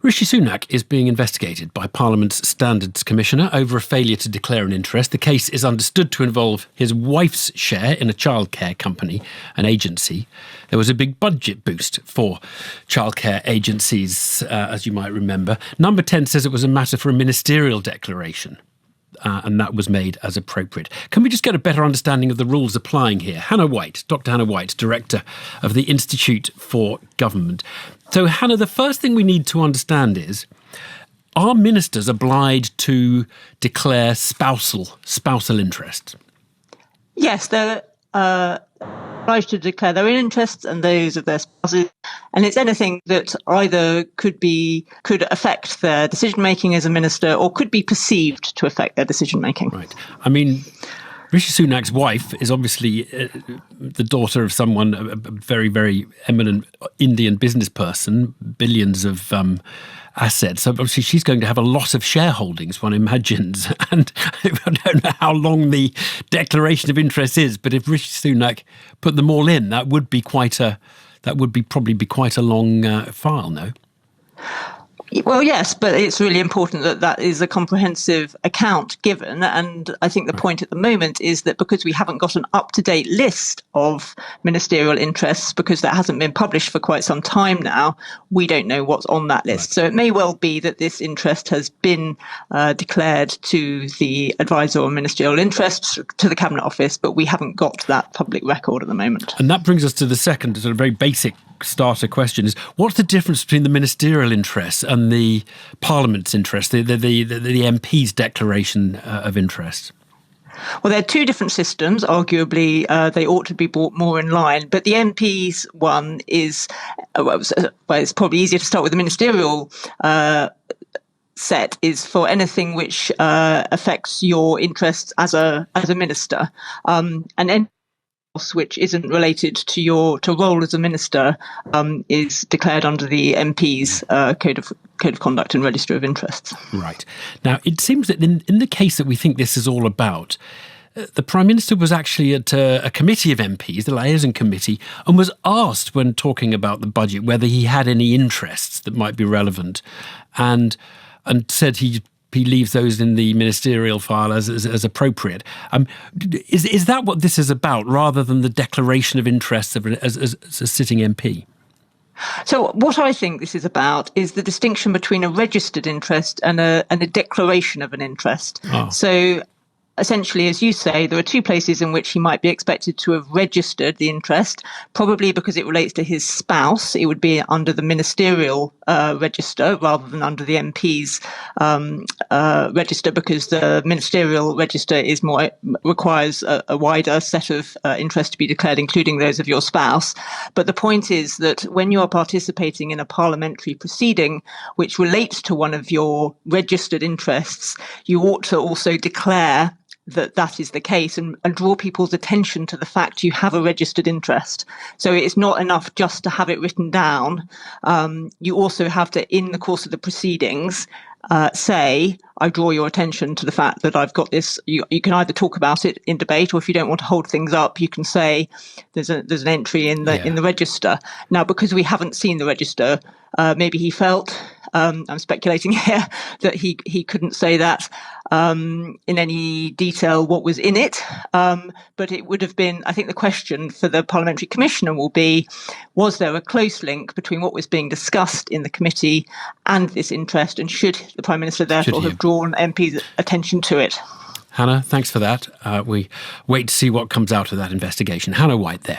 Rishi Sunak is being investigated by Parliament's Standards Commissioner over a failure to declare an interest. The case is understood to involve his wife's share in a childcare company, an agency. There was a big budget boost for childcare agencies, as you might remember. Number 10 says it was a matter for a ministerial declaration. And that was made as appropriate. Can we just get a better understanding of the rules applying here? Hannah White, Dr. Hannah White, Director of the Institute for Government. So, Hannah, the first thing we need to understand is, are ministers obliged to declare spousal interests? Yes, they're obliged to declare their own interests and those of their spouses. And it's anything that either could affect their decision-making as a minister or could be perceived to affect their decision-making. Right. I mean, Rishi Sunak's wife is obviously the daughter of someone, a very, very eminent Indian business person, billions of assets. So obviously she's going to have a lot of shareholdings, one imagines. And I don't know how long the declaration of interest is, but if Rishi Sunak put them all in, that would probably be quite a long file, no? Well, yes, but it's really important that is a comprehensive account given. And I think the point at the moment is that because we haven't got an up-to-date list of ministerial interests, because that hasn't been published for quite some time now, we don't know what's on that list. Right. So it may well be that this interest has been declared to the advisor on ministerial interests, to the Cabinet Office, but we haven't got that public record at the moment. And that brings us to the second sort of very basic starter question is, what's the difference between the ministerial interests and the Parliament's interest, the MP's declaration of interest? Well, they're two different systems. Arguably, they ought to be brought more in line. But the MP's one is, it's probably easier to start with the ministerial set, is for anything which affects your interests as a minister. And which isn't related to role as a minister is declared under the MP's Code of Conduct and Register of Interests. Right. Now, it seems that in the case that we think this is all about, the Prime Minister was actually at a committee of MPs, the liaison committee, and was asked when talking about the budget whether he had any interests that might be relevant, and said he leaves those in the ministerial file as appropriate. Is that what this is about, rather than the declaration of interests as a sitting MP? So what I think this is about is the distinction between a registered interest and a declaration of an interest. Oh. So essentially, as you say, there are two places in which he might be expected to have registered the interest, probably because it relates to his spouse. It would be under the ministerial register rather than under the MP's register, because the ministerial register requires a wider set of interests to be declared, including those of your spouse. But the point is that when you are participating in a parliamentary proceeding which relates to one of your registered interests, you ought to also declare that is the case and draw people's attention to the fact you have a registered interest. So it's not enough just to have it written down. You also have to, in the course of the proceedings, say, I draw your attention to the fact that I've got this. You can either talk about it in debate, or if you don't want to hold things up, you can say there's an entry in the register. Now, because we haven't seen the register, maybe he felt, I'm speculating here, that he couldn't say that in any detail what was in it. But it would have been, I think the question for the Parliamentary Commissioner will be, was there a close link between what was being discussed in the committee and this interest, and should the Prime Minister therefore have drawn MP's attention to it? Hannah, thanks for that. We wait to see what comes out of that investigation. Hannah White there.